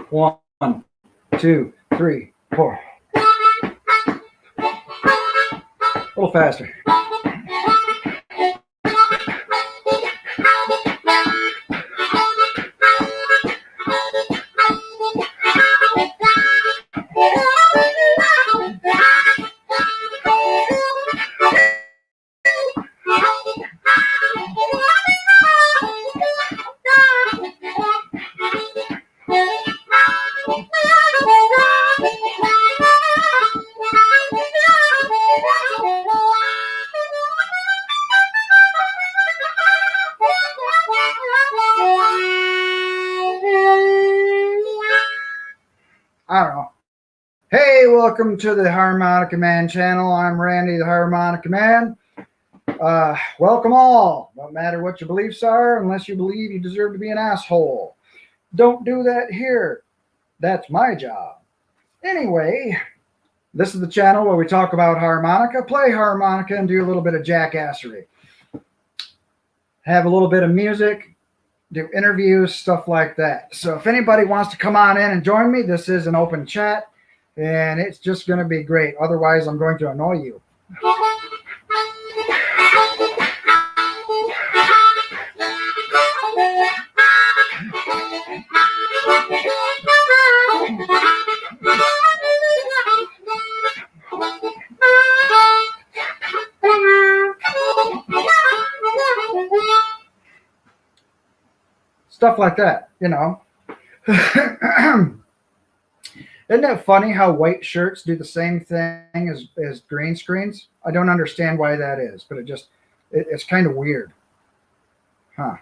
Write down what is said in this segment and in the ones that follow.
1, 2, 3, 4. A little faster. I don't know. Hey, welcome to the Harmonica Man channel. I'm Randy, the Harmonica Man. Welcome all. No matter what your beliefs are, unless you believe you deserve to be an asshole. Don't do that here. That's my job. Anyway, this is the channel where we talk about harmonica, play harmonica, and do a little bit of jackassery. Have a little bit of music, do interviews, stuff like that. So if anybody wants to come on in and join me, this is an open chat. And it's just going to be great. Otherwise, I'm going to annoy you. Stuff like that, you know. Isn't it funny how white shirts do the same thing as green screens? I don't understand why that is, but it's kind of weird. Huh.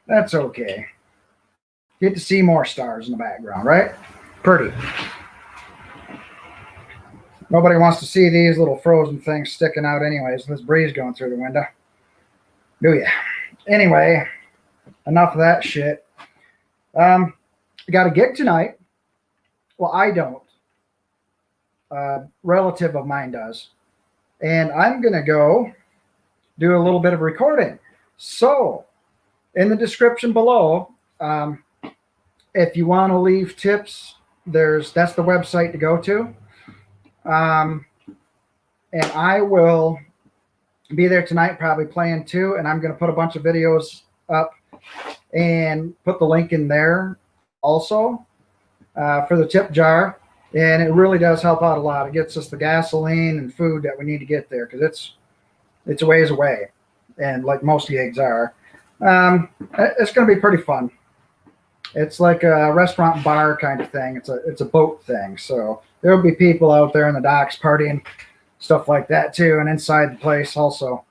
That's okay. Get to see more stars in the background, right? Pretty. Nobody wants to see these little frozen things sticking out anyways. This breeze going through the window. Do ya? Anyway, enough of that shit. I got a gig tonight. Well, I don't. A relative of mine does. And I'm going to go do a little bit of recording. So, in the description below, if you want to leave tips, that's the website to go to. And I will be there tonight, probably playing too. And I'm going to put a bunch of videos up and put the link in there also. For the tip jar, and it really does help out a lot. It gets us the gasoline and food that we need to get there, because it's a ways away, and like most gigs are. It's going to be pretty fun. It's like a restaurant bar kind of thing. It's a boat thing, so there'll be people out there in the docks partying, stuff like that too, and inside the place also.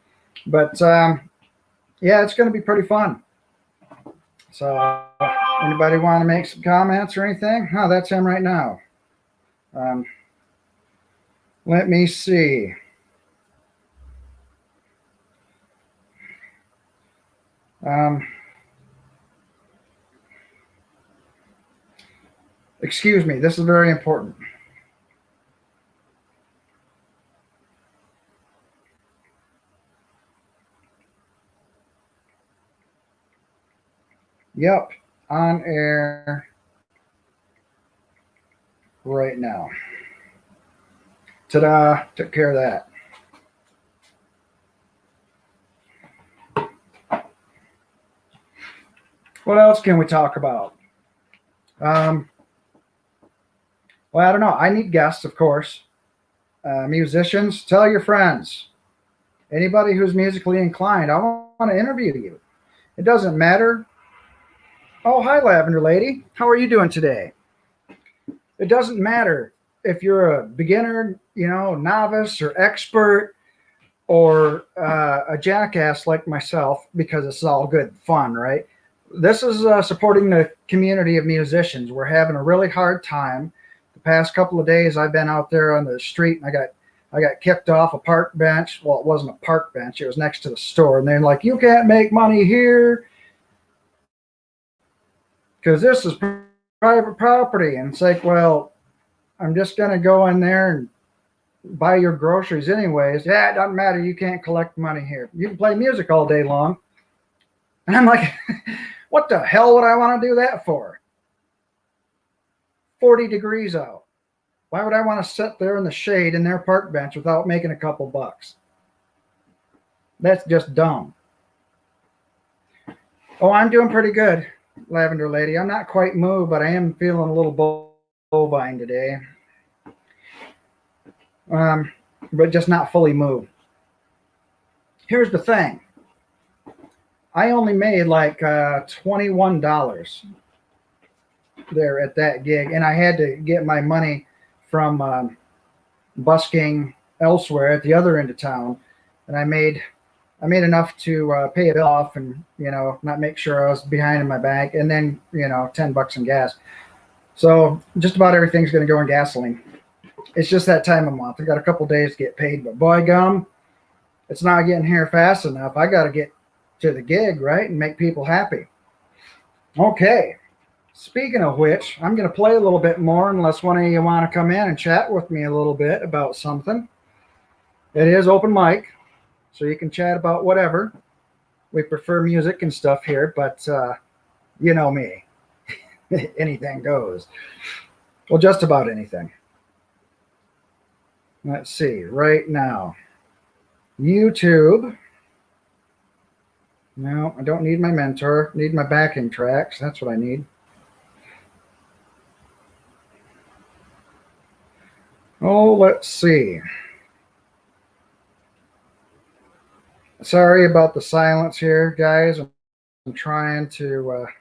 But yeah, it's going to be pretty fun. So anybody want to make some comments or anything? Oh, that's him right now. Let me see. Excuse me, this is very important. Yep, on air right now. Ta-da, took care of that. What else can we talk about? Well, I don't know. I need guests, of course. Musicians, tell your friends. Anybody who's musically inclined, I want to interview you. It doesn't matter. Oh, hi, Lavender Lady. How are you doing today? It doesn't matter if you're a beginner, you know, novice or expert, or a jackass like myself, because it's all good fun, right? This is supporting the community of musicians. We're having a really hard time. The past couple of days, I've been out there on the street, and I got kicked off a park bench. Well, it wasn't a park bench. It was next to the store. And they're like, you can't make money here, because this is private property. And it's like, well, I'm just going to go in there and buy your groceries anyways. Yeah, it doesn't matter. You can't collect money here. You can play music all day long. And I'm like, what the hell would I want to do that for? 40 degrees out. Why would I want to sit there in the shade in their park bench without making a couple bucks? That's just dumb. Oh, I'm doing pretty good, Lavender Lady. I'm not quite moo, but I am feeling a little bovine today. But just not fully moo. Here's the thing. I only made like $21 there at that gig, and I had to get my money from busking elsewhere at the other end of town, and I made enough to pay it off and, you know, not make sure I was behind in my bank, and then, you know, $10 in gas. So just about everything's going to go in gasoline. It's just that time of month. I got a couple days to get paid, but boy gum, it's not getting here fast enough. I got to get to the gig, right, and make people happy. Okay. Speaking of which, I'm going to play a little bit more unless one of you want to come in and chat with me a little bit about something. It is open mic, so you can chat about whatever. We prefer music and stuff here, but you know me. Anything goes. Well, just about anything. Let's see. Right now, YouTube. No, I don't need my mentor. I need my backing tracks. That's what I need. Oh, let's see. Sorry about the silence here, guys. I'm trying to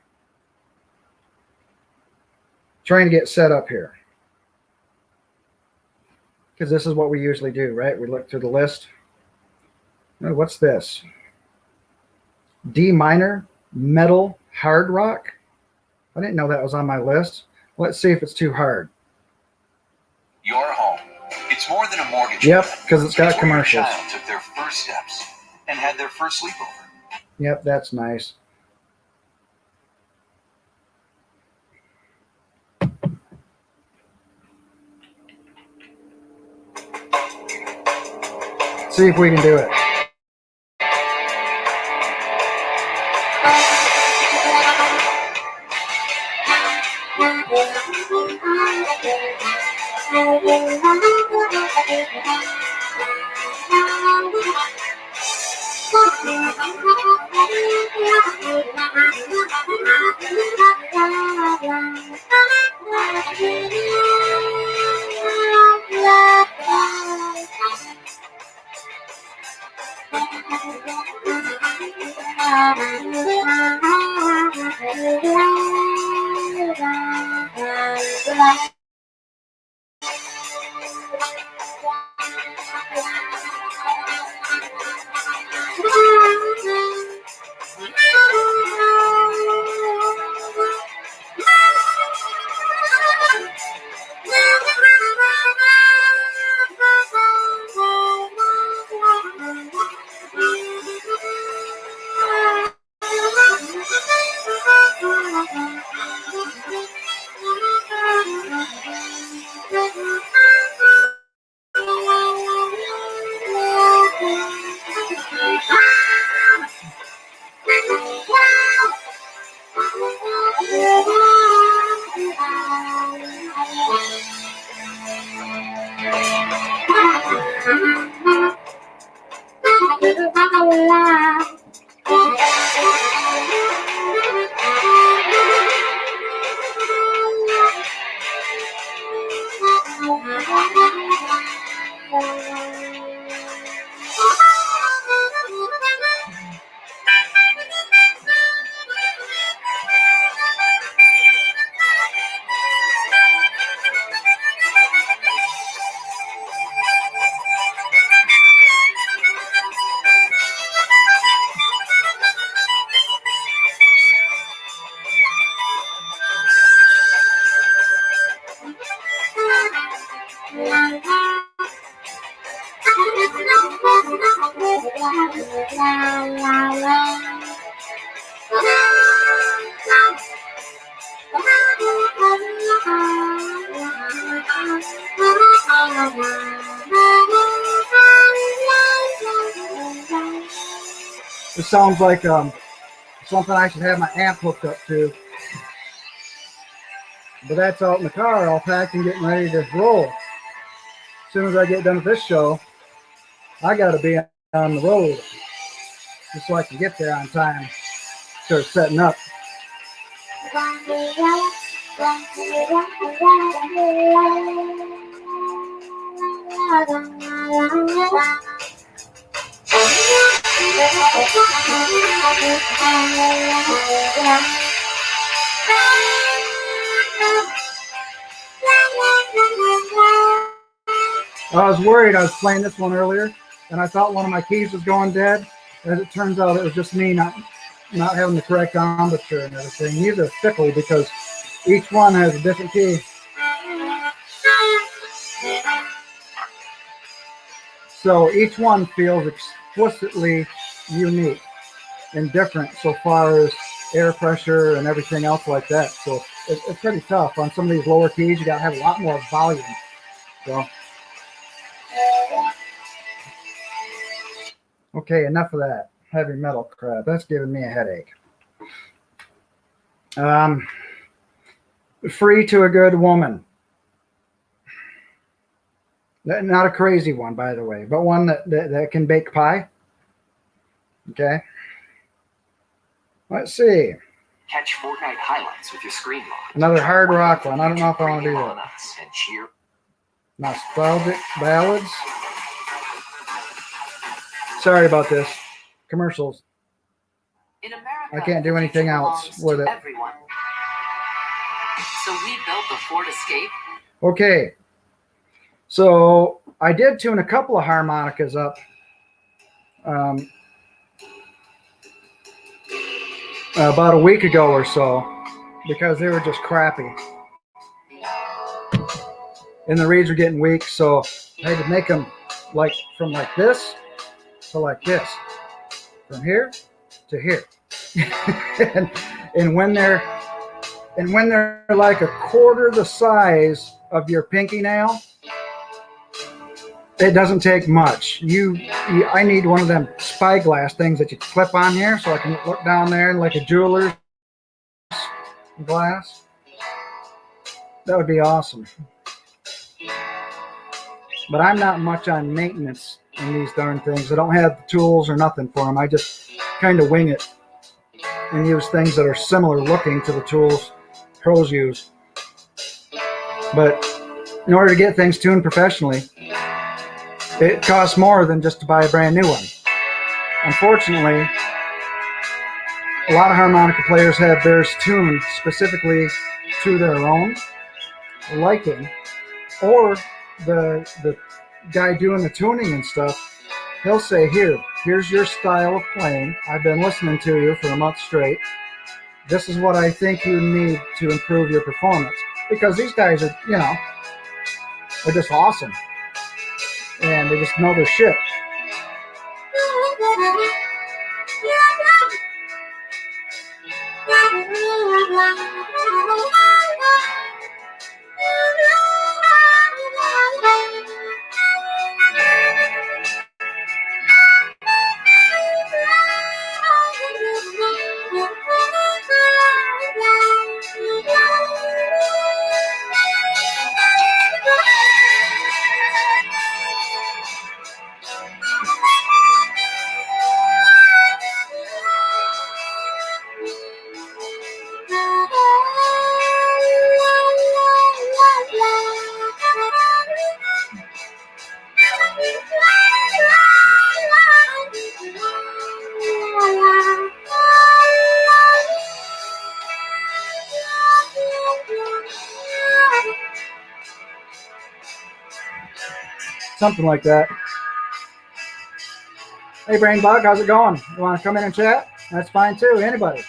get set up here, because this is what we usually do, right? We look through the list. Oh, what's this? D minor metal hard rock. I didn't know that was on my list. Let's see if it's too hard. Your home. It's more than a mortgage. Yep, because it's got commercials. Your child took their first steps and had their first sleepover. Yep, that's nice. See if we can do it. This sounds like something I should have my amp hooked up to. But that's out in the car, all packed and getting ready to roll. As soon as I get done with this show, I got to be on the road just so I can get there on time. Start setting up. I was worried. I was playing this one earlier, and I thought one of my keys was going dead. As it turns out, it was just me not having the correct embouchure and everything. These are fickle because each one has a different key. So each one feels explicitly unique and different so far as air pressure and everything else like that. So it's pretty tough. On some of these lower keys, you got to have a lot more volume. So, okay, enough of that heavy metal crap. That's giving me a headache. Free to a Good Woman. Not a crazy one, by the way, but one that can bake pie. Okay. Let's see. Catch Fortnite highlights with your screen lock. Another hard rock one. I don't know if I want to do that. Nostalgic ballads. Sorry about this. Commercials. In America, I can't do anything else with it. Everyone. So we built the Ford Escape. Okay. So I did tune a couple of harmonicas up. About a week ago or so, because they were just crappy. And the reeds were getting weak, so I had to make them like from like this to like this. From here to here. and when they're like a quarter the size of your pinky nail, it doesn't take much. I need one of them spyglass things that you clip on here so I can look down there like a jeweler's glass. That would be awesome. But I'm not much on maintenance in these darn things. I don't have the tools or nothing for them. I just kind of wing it and use things that are similar looking to the tools pros use. But in order to get things tuned professionally, it costs more than just to buy a brand new one. Unfortunately, a lot of harmonica players have theirs tuned specifically to their own liking, or the guy doing the tuning and stuff, he'll say, here's your style of playing. I've been listening to you for a month straight. This is what I think you need to improve your performance. Because these guys are, they're just awesome. And they just know their shit. Something like that. Hey, Brain Bug, how's it going? You want to come in and chat? That's fine too. Anybody.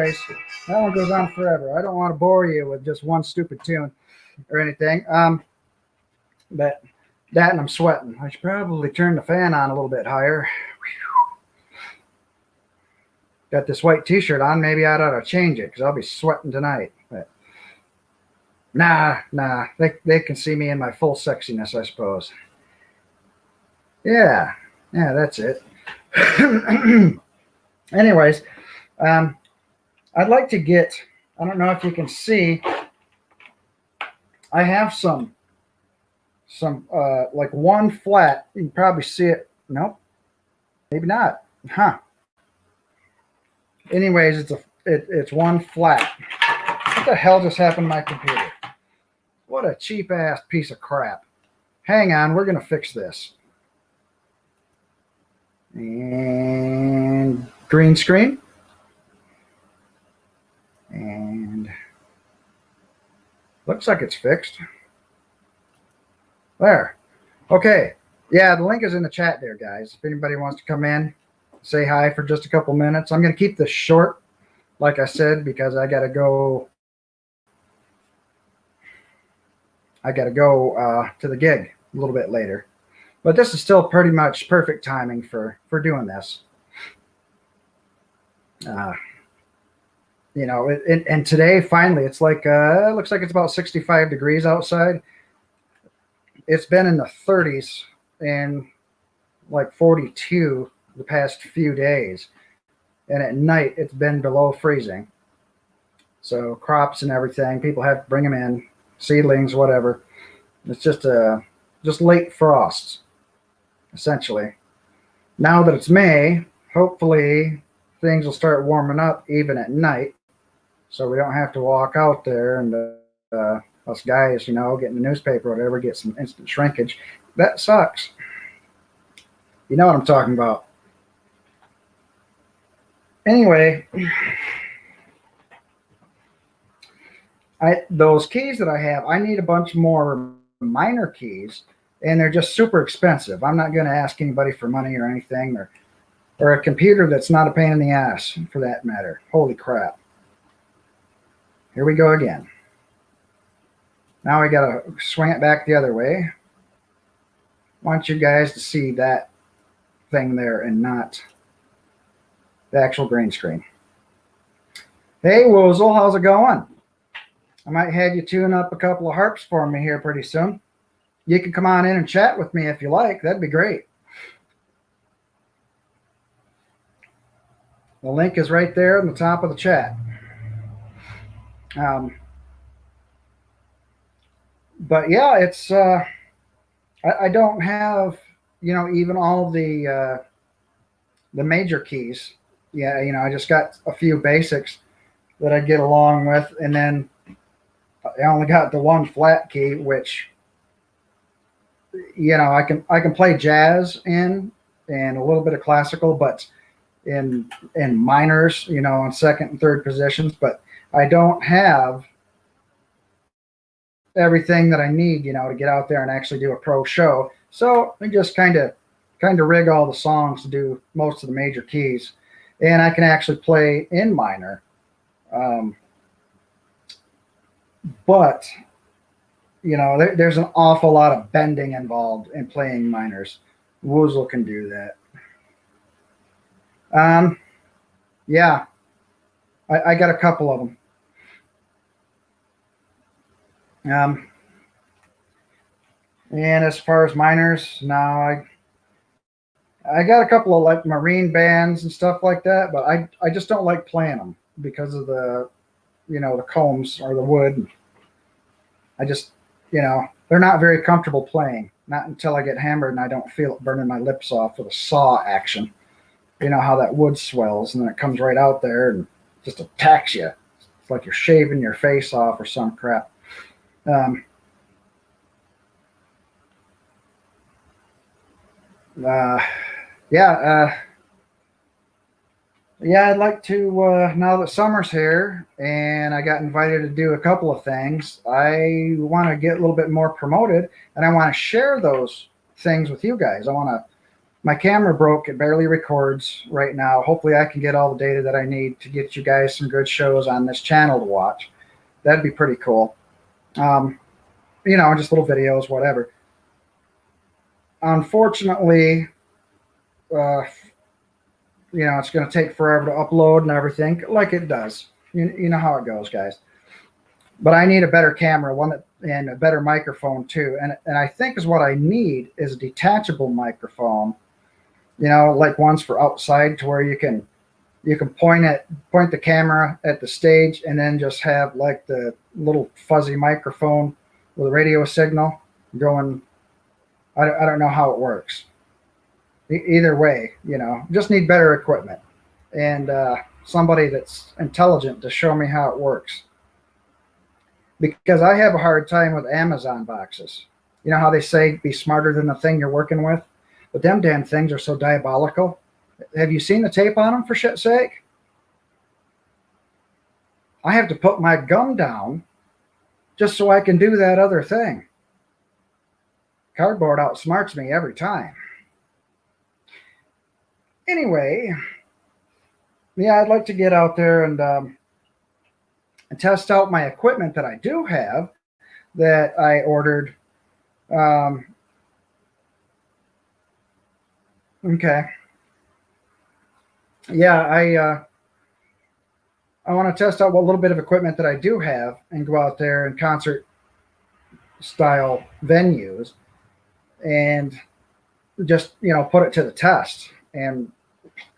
anyways, that one goes on forever. I don't want to bore you with just one stupid tune or anything. But that, and I'm sweating. I should probably turn the fan on a little bit higher. Got this white t-shirt on. Maybe I ought to change it because I'll be sweating tonight. But nah. They can see me in my full sexiness, I suppose. Yeah, that's it. Anyways, I'd like to get, I don't know if you can see, I have some like one flat. You can probably see it. Nope, maybe not. Huh. Anyways, it's one flat. What the hell just happened to my computer? What a cheap ass piece of crap. Hang on, we're gonna fix this. And green screen. And looks like it's fixed. There. Okay. Yeah, the link is in the chat there, guys. If anybody wants to come in, say hi for just a couple minutes. I'm going to keep this short, like I said, because I got to go. To the gig a little bit later. But this is still pretty much perfect timing for doing this. And today, finally, it's like, it looks like it's about 65 degrees outside. It's been in the 30s and like 42 the past few days. And at night, it's been below freezing. So crops and everything, people have to bring them in, seedlings, whatever. It's just late frosts, essentially. Now that it's May, hopefully things will start warming up even at night. So we don't have to walk out there and us guys, getting the newspaper or whatever, get some instant shrinkage. That sucks. You know what I'm talking about. Anyway, those keys that I have, I need a bunch more minor keys, and they're just super expensive. I'm not going to ask anybody for money or anything, or a computer that's not a pain in the ass, for that matter. Holy crap. Here we go again. Now we got to swing it back the other way. I want you guys to see that thing there and not the actual green screen. Hey, Woozle, how's it going? I might have you tune up a couple of harps for me here pretty soon. You can come on in and chat with me if you like. That'd be great. The link is right there in the top of the chat. But yeah, it's I don't have even all the major keys. Yeah, I just got a few basics that I get along with, and then I only got the one flat key, which I can play jazz in and a little bit of classical, but in minors, on second and third positions, but I don't have everything that I need, to get out there and actually do a pro show. So I just kind of rig all the songs to do most of the major keys, and I can actually play in minor. But there's an awful lot of bending involved in playing minors. Woozle can do that. Yeah, I got a couple of them. And as far as minors, now I got a couple of like marine bands and stuff like that, but I just don't like playing them because of the the combs or the wood. I just they're not very comfortable playing. Not until I get hammered and I don't feel it burning my lips off with a saw action. You know how that wood swells and then it comes right out there and just attacks you. It's like you're shaving your face off or some crap. Yeah, I'd like to, now that summer's here and I got invited to do a couple of things, I want to get a little bit more promoted, and I want to share those things with you guys. my camera broke. It barely records right now. Hopefully I can get all the data that I need to get you guys some good shows on this channel to watch. That'd be pretty cool. Just little videos, whatever. Unfortunately, it's going to take forever to upload and everything, like it does. You know how it goes, guys. But I need a better camera, and a better microphone too. And I think is what I need is a detachable microphone, like ones for outside, to where you can point the camera at the stage and then just have like the little fuzzy microphone with a radio signal going. I don't know how it works. Either way, just need better equipment and somebody that's intelligent to show me how it works. Because I have a hard time with Amazon boxes. You know how they say be smarter than the thing you're working with? But them damn things are so diabolical. Have you seen the tape on them, for shit's sake? I have to put my gum down just so I can do that other thing. Cardboard outsmarts me every time. Anyway, yeah, I'd like to get out there and test out my equipment that I do have that I ordered. Okay. Yeah, I want to test out what little bit of equipment that I do have and go out there in concert style venues and just, put it to the test. And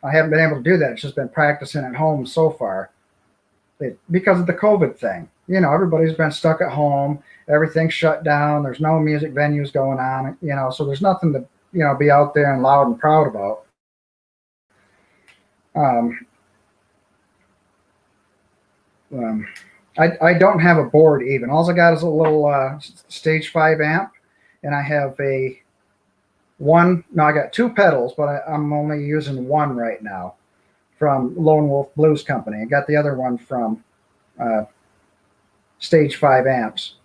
I haven't been able to do that. It's just been practicing at home so far because of the COVID thing. Everybody's been stuck at home. Everything's shut down. There's no music venues going on, so there's nothing to, be out there and loud and proud about. I don't have a board even. All I got is a little stage 5 amp, and I have I got 2 pedals, but I'm only using one right now from Lone Wolf Blues Company. I got the other one from stage 5 amps.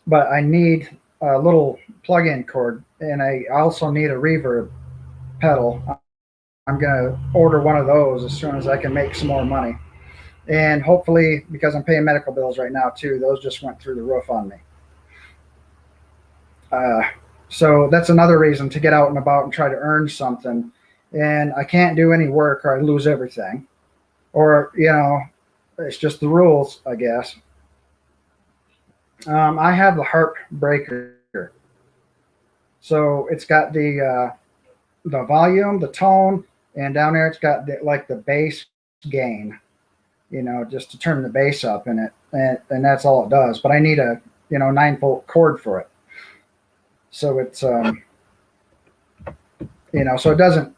But I need a little plug-in cord, and I also need a reverb pedal. I'm going to order one of those as soon as I can make some more money. And hopefully, because I'm paying medical bills right now too, those just went through the roof on me. So that's another reason to get out and about and try to earn something. And I can't do any work or I lose everything. Or, it's just the rules, I guess. I have the harp breaker. So it's got the volume, the tone, and down there it's got the bass gain, just to turn the bass up in it. And that's all it does. But I need a 9-volt cord for it. So it's so it doesn't,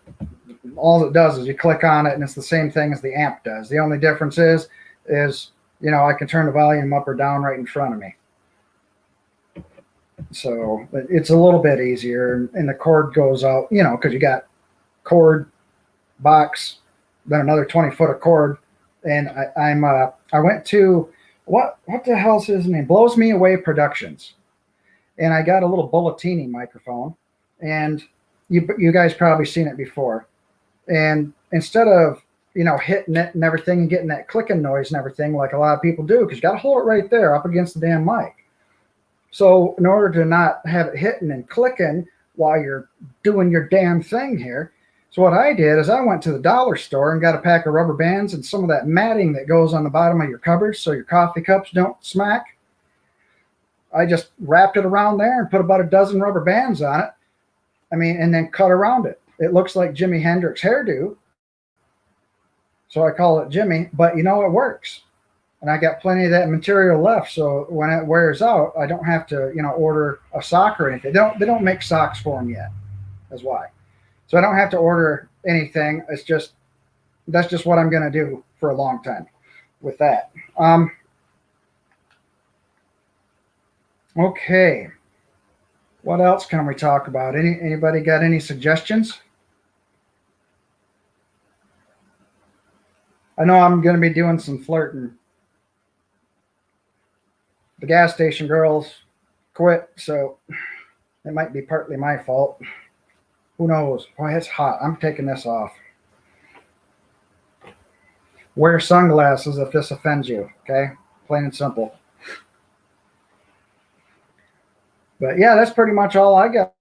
all it does is you click on it and it's the same thing as the amp does. The only difference is I can turn the volume up or down right in front of me. So it's a little bit easier, and the cord goes out, because you got cord, box, then another 20-foot of cord. And I went to what the hell's his name? Blows Me Away Productions. And I got a little Bulletini microphone, and you guys probably seen it before. And instead of, hitting it and everything and getting that clicking noise and everything like a lot of people do, because you got to hold it right there up against the damn mic. So in order to not have it hitting and clicking while you're doing your damn thing here, so what I did is I went to the dollar store and got a pack of rubber bands and some of that matting that goes on the bottom of your cupboards so your coffee cups don't smack. I just wrapped it around there and put about a dozen rubber bands on it. And then cut around it. It looks like Jimi Hendrix hairdo. So I call it Jimmy, but it works. And I got plenty of that material left. So when it wears out, I don't have to, order a sock or anything. They don't make socks for them yet. That's why. So I don't have to order anything. That's just what I'm going to do for a long time with that. Okay. What else can we talk about? Anybody got any suggestions? I know I'm going to be doing some flirting. The gas station girls quit, so it might be partly my fault. Who knows? Boy, it's hot. I'm taking this off. Wear sunglasses if this offends you, okay? Plain and simple. But yeah, that's pretty much all I got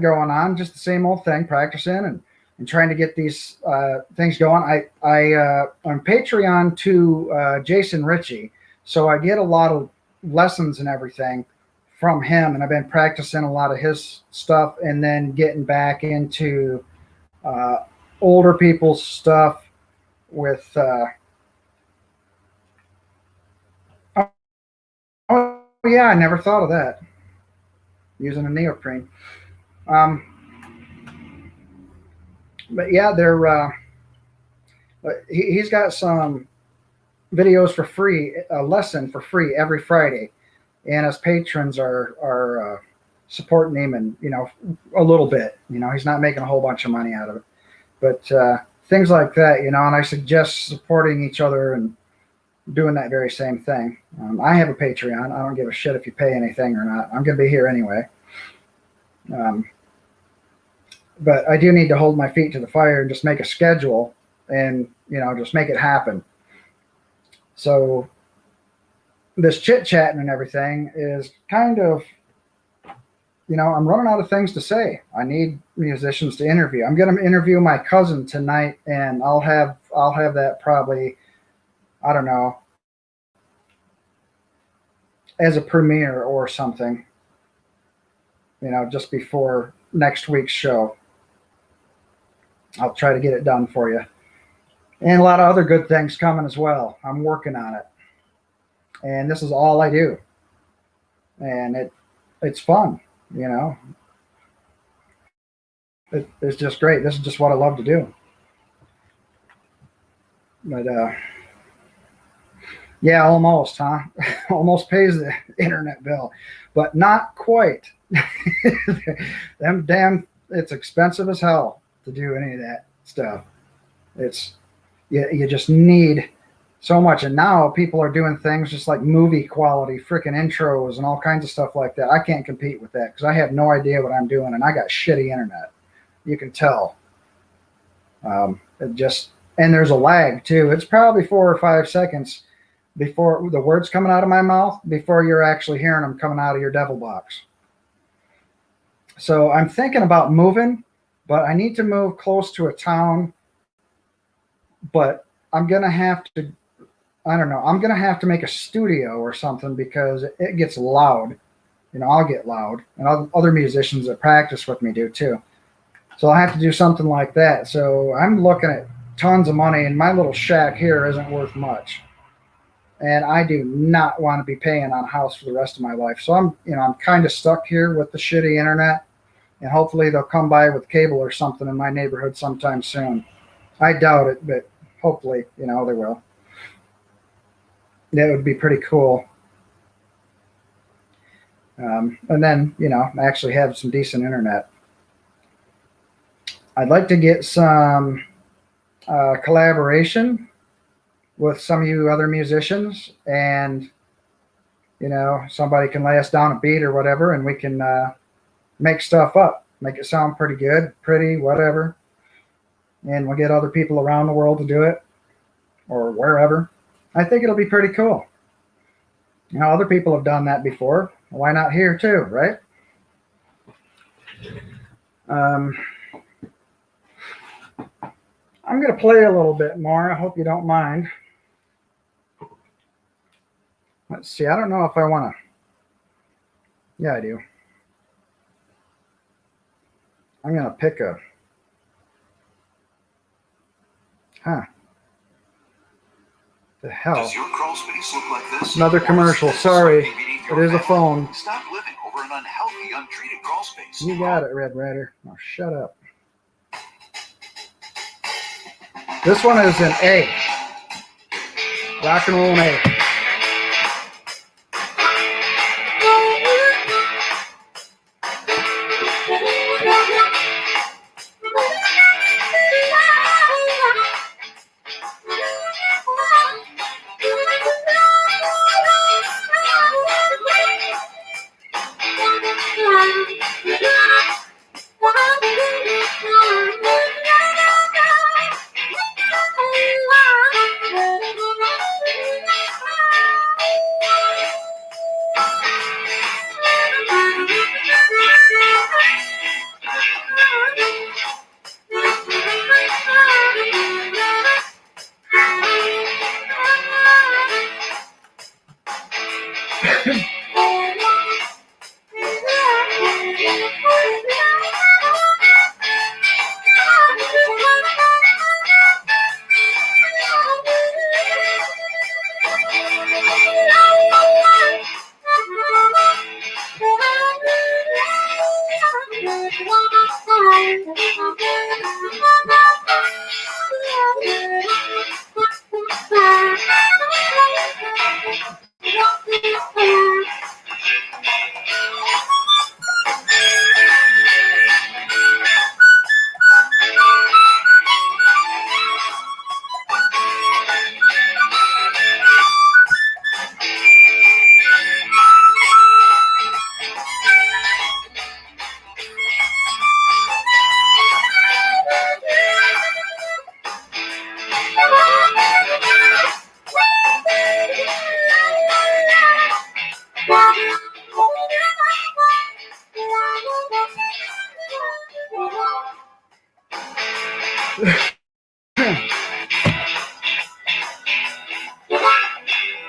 going on. Just the same old thing, practicing and trying to get these things going. I'm Patreon to Jason Ritchie, so I get a lot of lessons and everything from him, and I've been practicing a lot of his stuff, and then getting back into uh, older people's stuff with. Oh yeah, I never thought of that. Using a neoprene. Um, but yeah, he's got some videos for free, a lesson for free every Friday, and his patrons are supporting him, and a little bit. He's not making a whole bunch of money out of it, but things like that, and I suggest supporting each other and doing that very same thing. I have a Patreon. I don't give a shit if you pay anything or not. I'm going to be here anyway. But I do need to hold my feet to the fire and just make a schedule and, just make it happen. So this chit-chatting and everything is kind of, I'm running out of things to say. I need musicians to interview. I'm going to interview my cousin tonight, and I'll have that probably, I don't know, as a premiere or something, just before next week's show. I'll try to get it done for you. And a lot of other good things coming as well. I'm working on it. And this is all I do. And it's fun, It's just great. This is just what I love to do. But yeah, almost, huh? Almost pays the internet bill, but not quite. It's expensive as hell to do any of that stuff. You just need so much, and now people are doing things just like movie quality freaking intros and all kinds of stuff like that. I can't compete with that because I have no idea what I'm doing, and I got shitty internet. You can tell. And there's a lag too. It's probably 4 or 5 seconds before the words coming out of my mouth before you're actually hearing them coming out of your devil box. So I'm thinking about moving, but I need to move close to a town. But I'm going to have to, I don't know, I'm going to have to make a studio or something because it gets loud. I'll get loud, and other musicians that practice with me do too. So I'll have to do something like that. So I'm looking at tons of money, and my little shack here isn't worth much. And I do not want to be paying on a house for the rest of my life. So I'm kind of stuck here with the shitty internet, and hopefully they'll come by with cable or something in my neighborhood sometime soon. I doubt it, but hopefully, they will. That would be pretty cool. And then, actually have some decent internet. I'd like to get some collaboration with some of you other musicians, and somebody can lay us down a beat or whatever, and we can make stuff up, make it sound pretty good, pretty whatever, and we'll get other people around the world to do it or wherever. I think it'll be pretty cool. Other people have done that before. Why not here too, right? I'm going to play a little bit more. I hope you don't mind. Let's see. I don't know if I want to. Yeah, I do. I'm going to pick a. The hell? Does your crawl space look like this? Another commercial. Sorry. It is a phone. Stop living over an unhealthy, untreated crawl space. You got it, Red Rider. Now shut up. This one is an A. Rock and roll in A.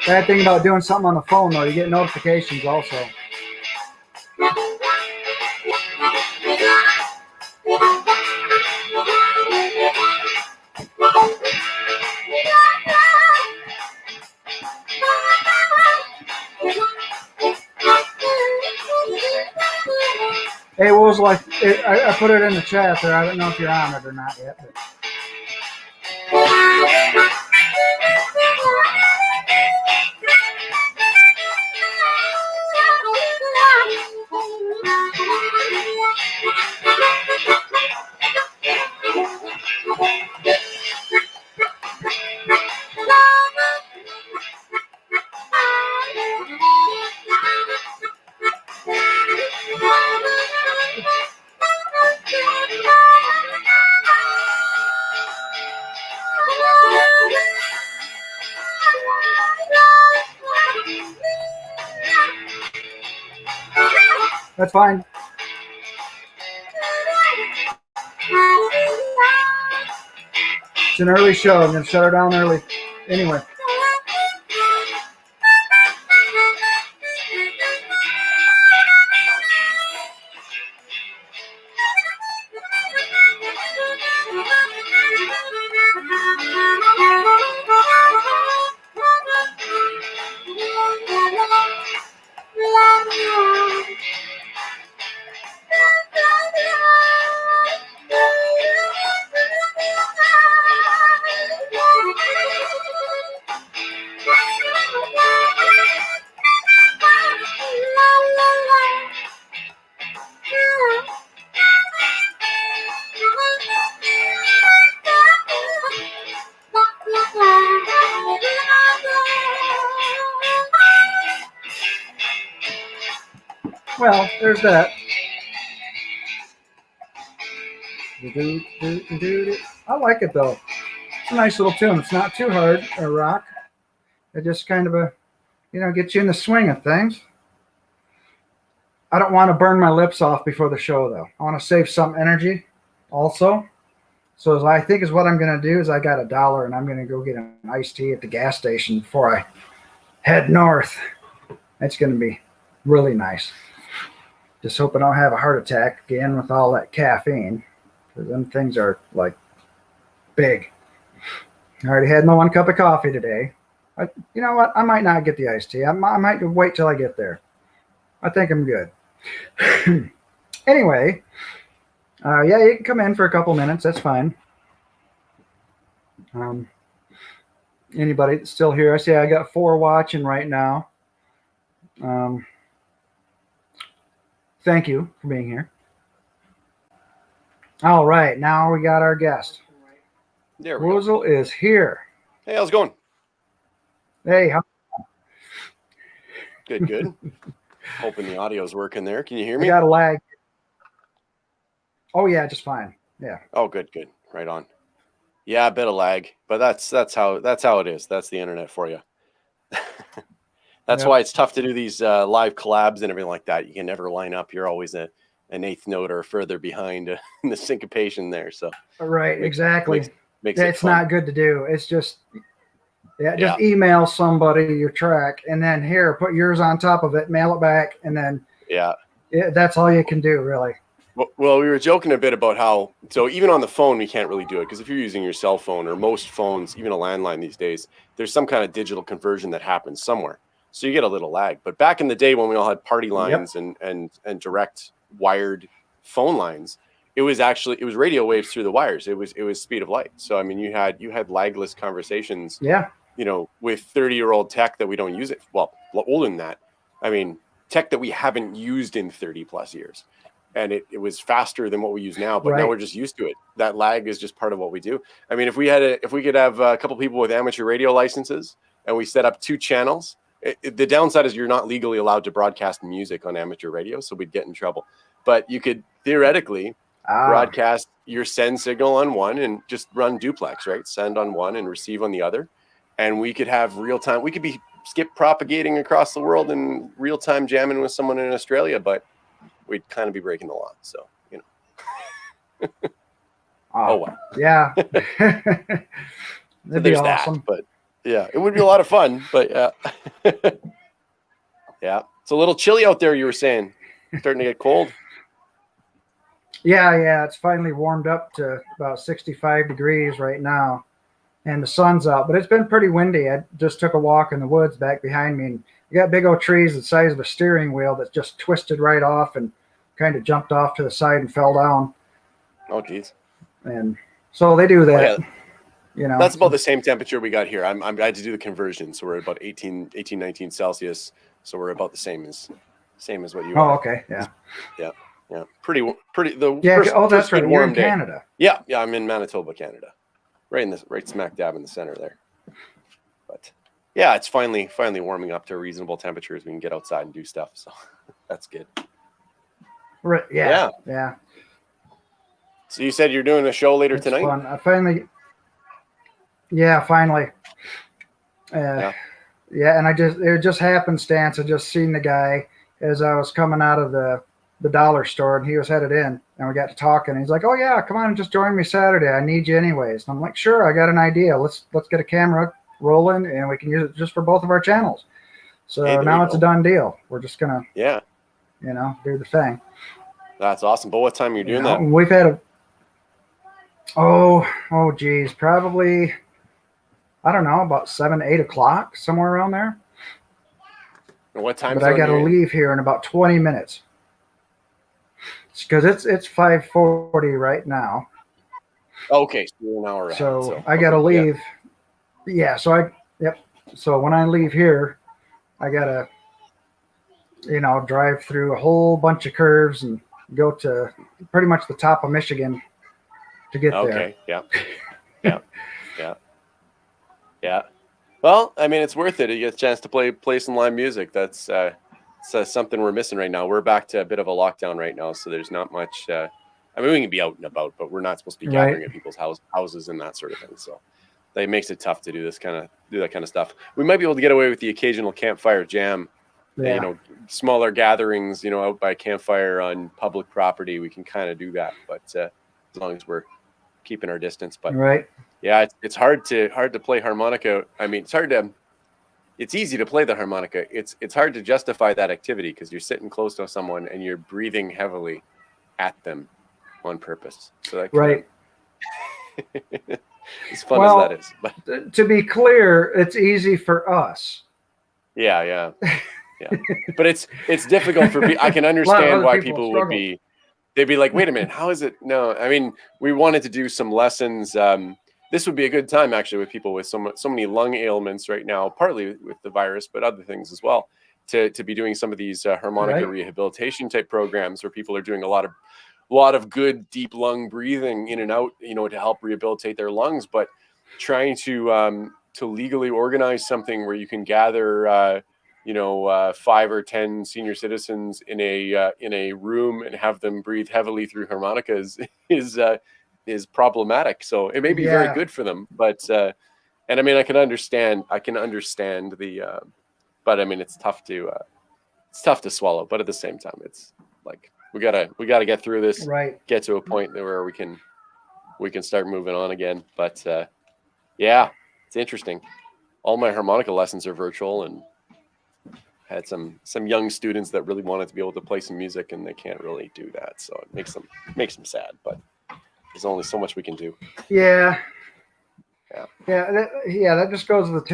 Bad thing about doing something on the phone, though, you get notifications also. Hey, what was like? I put it in the chat there. I don't know if you're on it or not yet. But. That's fine. It's an early show. I'm going to shut her down early. Anyway. Well, there's that. I like it though. It's a nice little tune. It's not too hard or rock. It just kind of gets you in the swing of things. I don't want to burn my lips off before the show though. I want to save some energy also. So as I think is what I'm going to do is I got $1 and I'm going to go get an iced tea at the gas station before I head north. It's going to be really nice. Just hope I don't have a heart attack again with all that caffeine. Because them things are like big. I already had my 1 cup of coffee today. You know what? I might not get the iced tea. I might wait till I get there. I think I'm good. Anyway, yeah, you can come in for a couple minutes. That's fine. Anybody that's still here? I see I got 4 watching right now. Thank you for being here. All right, now we got our guest. There we go. Woozle is here. Hey, how's it going? Hey, how? Good, good. Hoping the audio's working there. Can you hear We me? got a lag. Oh yeah, just fine. Yeah. Oh, good, good. Right on. Yeah, a bit of lag, but that's how it is. That's the internet for you. That's Yep. why it's tough to do these live collabs and everything like that. You can never line up. You're always an eighth note or further behind in the syncopation there. So Right, exactly. Makes it It's fun. not good to do. It's just email somebody your track and then here, put yours on top of it, mail it back, and then that's all you can do, really. Well, we were joking a bit about how, so even on the phone, we can't really do it because if you're using your cell phone or most phones, even a landline these days, there's some kind of digital conversion that happens somewhere. So you get a little lag. But back in the day when we all had party lines and direct wired phone lines, it was radio waves through the wires. It was speed of light. So I mean, you had lagless conversations. Yeah. With 30-year-old tech that we don't use it. Well, older than that. I mean, tech that we haven't used in 30 plus years. And it was faster than what we use now, but now we're just used to it. That lag is just part of what we do. I mean, if we could have a couple people with amateur radio licenses and we set up 2 channels, the downside is you're not legally allowed to broadcast music on amateur radio, so we'd get in trouble. But you could theoretically broadcast your send signal on one and just run duplex, right? Send on one and receive on the other. And we could have real time. We could be skip propagating across the world and real time jamming with someone in Australia, but we'd kind of be breaking the law. So, oh well. Yeah. That'd be awesome. But Yeah, it would be a lot of fun, but yeah. Yeah. It's a little chilly out there, you were saying. Starting to get cold. Yeah, it's finally warmed up to about 65 degrees right now, and the sun's out, but it's been pretty windy. I just took a walk in the woods back behind me, and you got big old trees the size of a steering wheel that just twisted right off and kind of jumped off to the side and fell down. Oh, geez. And so they do that. Oh, yeah. You know, that's about the same temperature we got here. I had to do the conversion, so we're at about 18, 19 Celsius. So we're about the same as what you are. Oh, okay, yeah. Yeah. Pretty. The yeah. first, that's first right. good You're warm in day. Canada. Yeah. I'm in Manitoba, Canada, right smack dab in the center there. But yeah, it's finally warming up to reasonable temperatures. We can get outside and do stuff, so that's good. Right. Yeah. So you said you're doing a show later tonight? Fun. Finally. Yeah, and it just happenstance. I just seen the guy as I was coming out of the dollar store, and he was headed in, and we got to talking. And he's like, "Oh yeah, come on and just join me Saturday. I need you anyways." And I'm like, "Sure, I got an idea. Let's get a camera rolling, and we can use it just for both of our channels." So now it's a done deal. We're just gonna, do the thing. That's awesome. But what time are you doing that? We've had geez, probably, I don't know, about 7, 8 o'clock, somewhere around there. And what time? But I got to leave here in about 20 minutes because it's 5:40 right now. Okay, so you're an hour ahead. So I got to leave. Yeah. So So when I leave here, I got to, drive through a whole bunch of curves and go to pretty much the top of Michigan to get there. Okay. Yeah. Well, I mean, it's worth it. You get a chance to play some live music. That's something we're missing right now. We're back to a bit of a lockdown right now, so there's not much. I mean, we can be out and about, but we're not supposed to be gathering at people's houses and that sort of thing. So that makes it tough to do that kind of stuff. We might be able to get away with the occasional campfire jam. Yeah. Smaller gatherings, out by campfire on public property. We can kind of do that, but as long as we're keeping our distance. But yeah, it's hard to play harmonica. I mean, it's easy to play the harmonica. It's hard to justify that activity because you're sitting close to someone and you're breathing heavily at them on purpose. So that as fun as that is. But to be clear, it's easy for us. Yeah. But it's difficult for people. I can understand why people would be. They'd be like, wait a minute, how is it? No, I mean, we wanted to do some lessons. This would be a good time, actually, with people with so many lung ailments right now, partly with the virus, but other things as well, to be doing some of these harmonica rehabilitation type programs where people are doing a lot of good deep lung breathing in and out, to help rehabilitate their lungs, but trying to legally organize something where you can gather 5 or 10 senior citizens in a room and have them breathe heavily through harmonicas is problematic. So it may be very good for them, but and I mean I can understand the but I mean it's tough to swallow. But at the same time, it's like we gotta get through this, get to a point where we can start moving on again. But yeah, it's interesting. All my harmonica lessons are virtual, and had some young students that really wanted to be able to play some music, and they can't really do that. So it makes them sad, but there's only so much we can do. Yeah. That just goes with the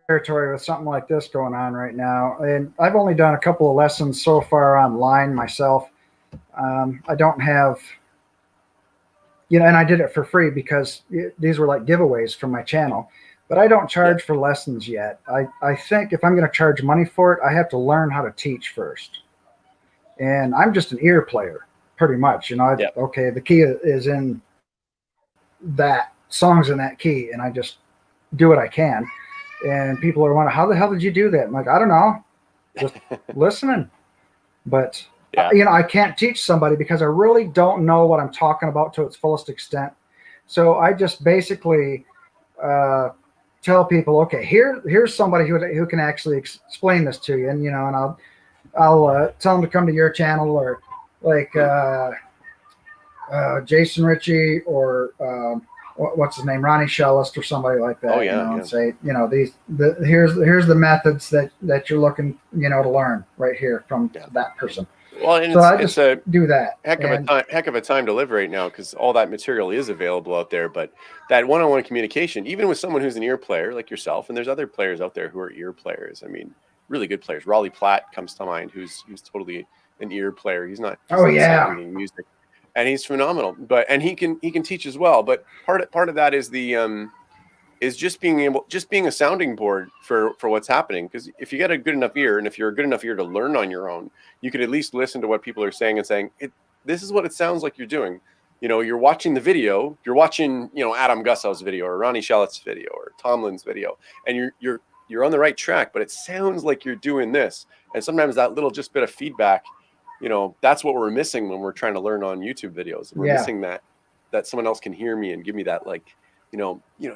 territory with something like this going on right now. And I've only done a couple of lessons so far online myself. I don't have, and I did it for free because these were like giveaways from my channel. But I don't charge for lessons yet. I think if I'm going to charge money for it, I have to learn how to teach first. And I'm just an ear player, pretty much. Okay, the key is in that, song's in that key, and I just do what I can. And people are wondering, how the hell did you do that? I'm like, I don't know, just listening. But, I can't teach somebody because I really don't know what I'm talking about to its fullest extent. So I just basically tell people, okay, here's somebody who can actually explain this to you, and and I'll tell them to come to your channel, or like Jason Ritchie, or what's his name, Ronnie Shellist or somebody like that. Oh, yeah, and yeah. say, here's the methods that you're looking, to learn right here from that person. Well, and So I it's just a do that. heck of a time to live right now, because all that material is available out there. But that one-on-one communication, even with someone who's an ear player like yourself, and there's other players out there who are ear players. I mean, really good players. Raleigh Platt comes to mind, who's totally an ear player. He's not singing music, and he's phenomenal. And he can teach as well. But part of that is is just being a sounding board for what's happening. Because if you get a good enough ear, and if you're a good enough ear to learn on your own, you could at least listen to what people are saying and saying, this is what it sounds like you're doing. You're watching the video, you're watching, Adam Gussow's video or Ronnie Shellist's video or Tomlin's video, and you're on the right track, but it sounds like you're doing this. And sometimes that little just bit of feedback, that's what we're missing when we're trying to learn on YouTube videos. We're missing that someone else can hear me and give me that, like,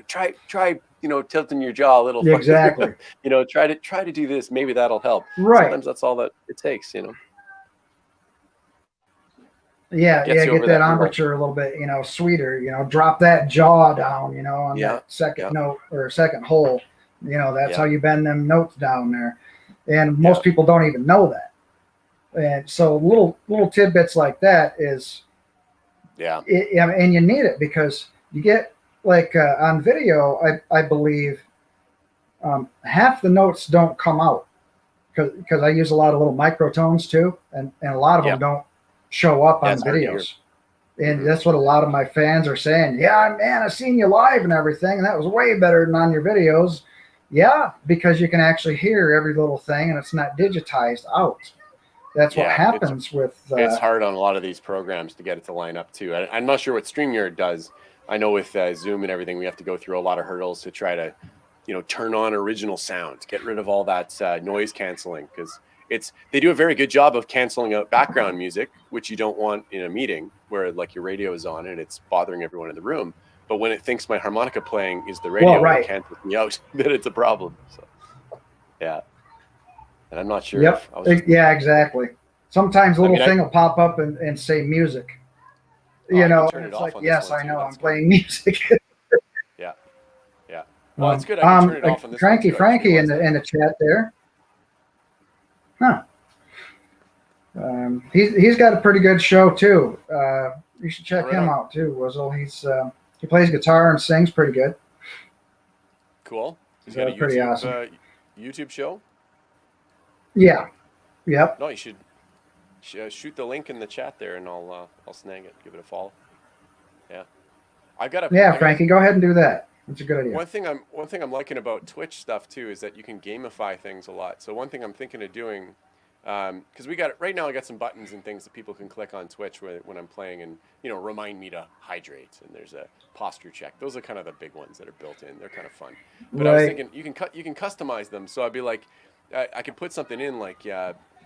try, tilting your jaw a little. Yeah, exactly. Try to do this. Maybe that'll help. Right. Sometimes that's all that it takes, Yeah, get that embouchure a little bit, sweeter, drop that jaw down, on that second note or second hole. That's how you bend them notes down there. And most people don't even know that. And so little tidbits like that is, and you need it, because you get, like, on video, I believe half the notes don't come out because I use a lot of little microtones too, and a lot of them don't show up on videos. And that's what a lot of my fans are saying. Yeah, man, I seen you live and everything, and that was way better than on your videos. Yeah, because you can actually hear every little thing, and it's not digitized out. That's what happens with... it's hard on a lot of these programs to get it to line up too. I'm not sure what StreamYard does. I know with Zoom and everything, we have to go through a lot of hurdles to try to, turn on original sound, get rid of all that noise canceling, because they do a very good job of canceling out background music, which you don't want in a meeting where, like, your radio is on and it's bothering everyone in the room. But when it thinks my harmonica playing is the radio, it cancels me out, then it's a problem. So, yeah. And I'm not sure. Yep. Exactly. Sometimes a little thing will pop up and say music. And it's like, yes, I know, I'm playing music. Yeah. Well, it's good. I can turn it off on this. Frankie in the chat there. Huh. He's got a pretty good show too. You should check him out too, Wizzle. He plays guitar and sings pretty good. Cool. He's got a pretty awesome YouTube show. Yeah. Yep. No, you should shoot the link in the chat there, and I'll snag it. Give it a follow. Yeah. Frankie, go ahead and do that. That's a good idea. One thing I'm liking about Twitch stuff too is that you can gamify things a lot. So one thing I'm thinking of doing, because right now I got some buttons and things that people can click on Twitch when I'm playing, and remind me to hydrate, and there's a posture check. Those are kind of the big ones that are built in. They're kind of fun. But I was thinking you can customize them. So I'd be like, I could put something in like,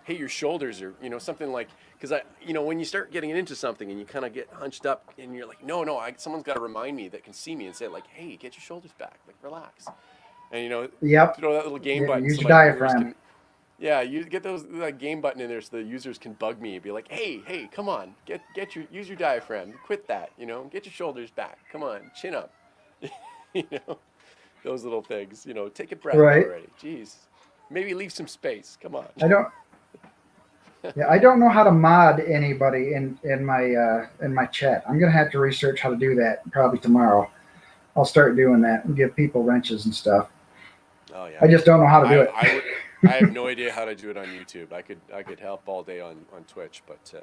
hey, your shoulders are, something like, because when you start getting into something and you kind of get hunched up and you're like, no, someone's got to remind me that can see me and say, like, hey, get your shoulders back, like, relax. And, throw that little game button. Use your diaphragm. You get that game button in there so the users can bug me and be like, hey, come on, use your diaphragm, quit that, get your shoulders back, come on, chin up, those little things, take a breath already, jeez, maybe leave some space, come on. I don't know how to mod anybody in my chat. I'm gonna have to research how to do that probably tomorrow. I'll start doing that and give people wrenches and stuff. Oh yeah. I just don't know how to do it. I have no idea how to do it on YouTube. I could help all day on Twitch, but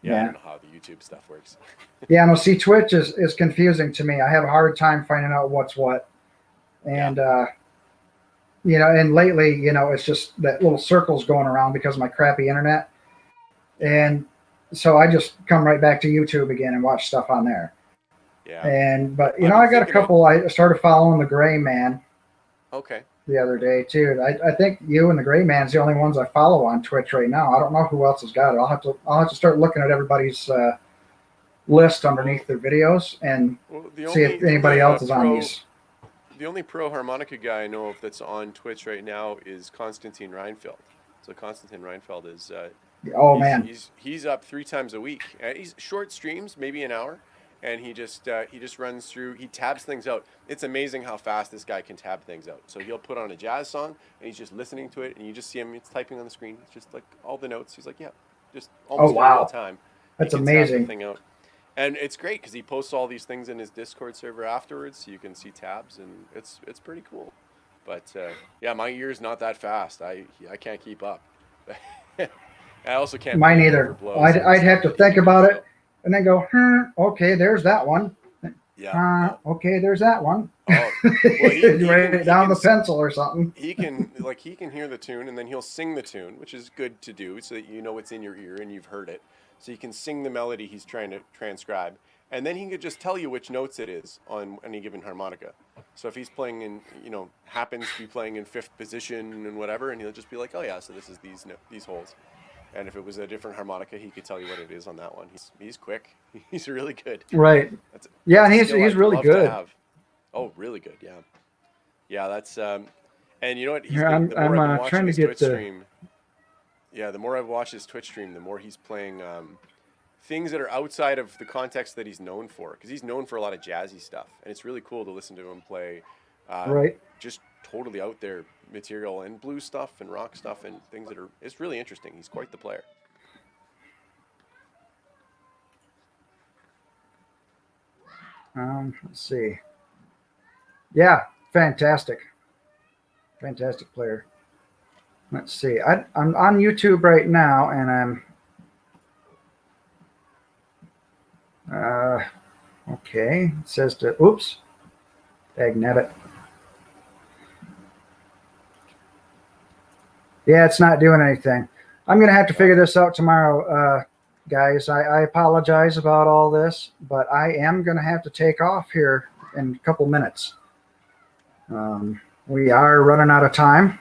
I don't know how the YouTube stuff works. No, see, Twitch is confusing to me. I have a hard time finding out what's what, and and lately, it's just that little circle's going around because of my crappy internet. And so I just come right back to YouTube again and watch stuff on there. Yeah. But I got a couple. I started following the Gray Man. Okay. The other day too. I think you and the Gray Man's the only ones I follow on Twitch right now. I don't know who else has got it. I'll have to start looking at everybody's list underneath their videos and see if anybody else is on these. The only pro harmonica guy I know of that's on Twitch right now is Konstantin Reinfeld. So Konstantin Reinfeld is man, he's up 3 times a week. He's short streams, maybe an hour, and he just runs through. He tabs things out. It's amazing how fast this guy can tab things out. So he'll put on a jazz song, and he's just listening to it, and you just see him. It's typing on the screen. It's just like all the notes. He's like, yeah, just almost in real time. That's he can tab amazing. the thing out. And it's great because he posts all these things in his Discord server afterwards, so you can see tabs, and it's pretty cool. But yeah, my ear's not that fast. I can't keep up. I also can't. Mine either. I'd have to think about it, and then go, okay, there's that one. Yeah. Okay, there's that one. Oh, well, he write it down the pencil or something. He can hear the tune, and then he'll sing the tune, which is good to do, so that you know it's in your ear and you've heard it. So you can sing the melody he's trying to transcribe, and then he could just tell you which notes it is on any given harmonica. So if he's playing in, happens to be playing in 5th position and whatever, and he'll just be like, oh yeah, so this is these holes. And if it was a different harmonica, he could tell you what it is on that one. He's quick. He's really good. Right. And he's really good. Oh, really good. Yeah. Yeah, that's and you know what? I'm trying to get the stream. Yeah, the more I've watched his Twitch stream, the more he's playing things that are outside of the context that he's known for, because he's known for a lot of jazzy stuff, and it's really cool to listen to him play just totally out there material and blues stuff and rock stuff and things that are, it's really interesting. He's quite the player. Let's see. Yeah, fantastic player. Let's see. I'm on YouTube right now, and I'm okay. It says to oops, dagnabbit. Yeah, it's not doing anything. I'm gonna have to figure this out tomorrow, guys. I apologize about all this, but I am gonna have to take off here in a couple minutes. We are running out of time.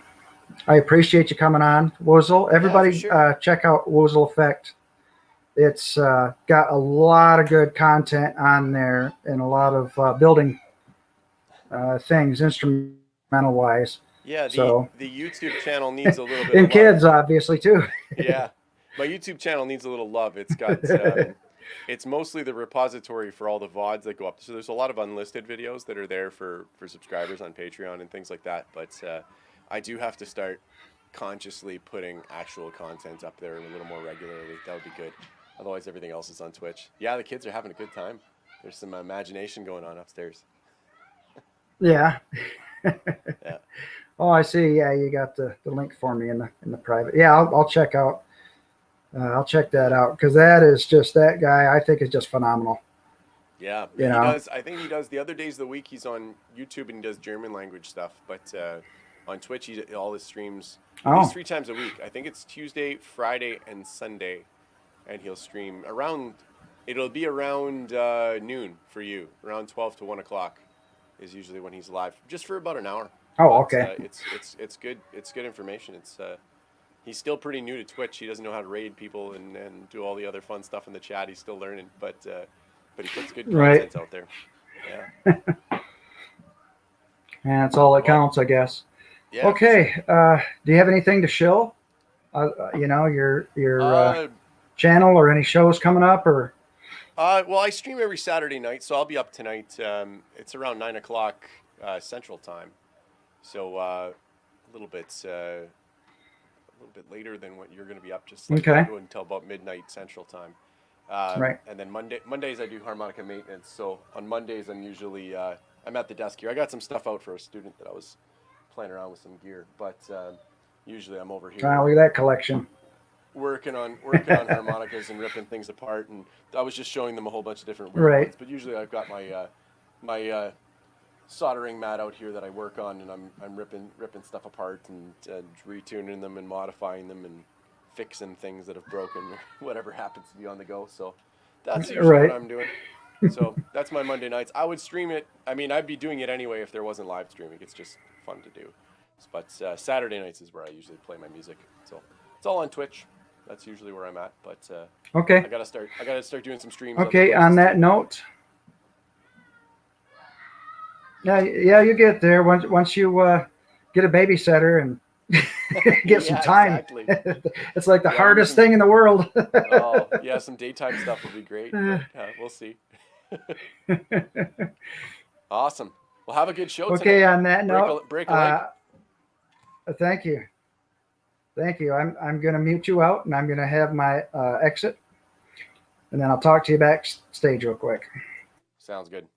I appreciate you coming on, Woozle. Everybody, check out Woozle Effect. It's got a lot of good content on there and a lot of building things, instrumental-wise. Yeah, the YouTube channel needs a little bit and of kids, love. obviously, too. Yeah, my YouTube channel needs a little love. It's got it's mostly the repository for all the VODs that go up. So there's a lot of unlisted videos that are there for subscribers on Patreon and things like that. But I do have to start consciously putting actual content up there a little more regularly. That would be good. Otherwise, everything else is on Twitch. Yeah, the kids are having a good time. There's some imagination going on upstairs. Yeah. Yeah. Oh, I see. Yeah, you got the link for me in the private. Yeah, I'll check out. I'll check that out, because that is just, that guy I think is just phenomenal. Yeah, he does. I think he does the other days of the week. He's on YouTube and he does German language stuff, but on Twitch, all his streams. He's 3 times a week. I think it's Tuesday, Friday, and Sunday, and he'll stream around. It'll be around noon for you, around 12 to 1 o'clock is usually when he's live, just for about an hour. Oh, okay. It's good. It's good information. He's still pretty new to Twitch. He doesn't know how to raid people and do all the other fun stuff in the chat. He's still learning, but he puts good content out there. Yeah. And that's all that counts, I guess. Yeah. Okay. Do you have anything to show? Your channel or any shows coming up, or? Well, I stream every Saturday night, so I'll be up tonight. It's around 9 o'clock Central Time, so a little bit later than what you're going to be up. Just like until about midnight Central Time. Right. And then Mondays I do harmonica maintenance. So on Mondays I'm usually I'm at the desk here. I got some stuff out for a student that I was playing around with some gear, but usually I'm over here. Look at that collection. Working on harmonicas and ripping things apart, and I was just showing them a whole bunch of different weird ones. But usually I've got my soldering mat out here that I work on, and I'm ripping stuff apart and retuning them and modifying them and fixing things that have broken or whatever happens to be on the go. So that's usually what I'm doing. So that's my Monday nights. I would stream it. I mean, I'd be doing it anyway if there wasn't live streaming. It's just fun to do. But Saturday nights is where I usually play my music. So it's all on Twitch. That's usually where I'm at. But okay, I gotta start doing some streams. Okay, on that note. Yeah, you get there once you get a babysitter and get some time. Exactly. It's like the hardest thing in the world. Oh, yeah, some daytime stuff would be great. But, we'll see. Awesome. Well, have a good show Okay, tonight. on that note, Break a leg. Thank you. Thank you. I'm going to mute you out, and I'm going to have my exit, and then I'll talk to you backstage real quick. Sounds good.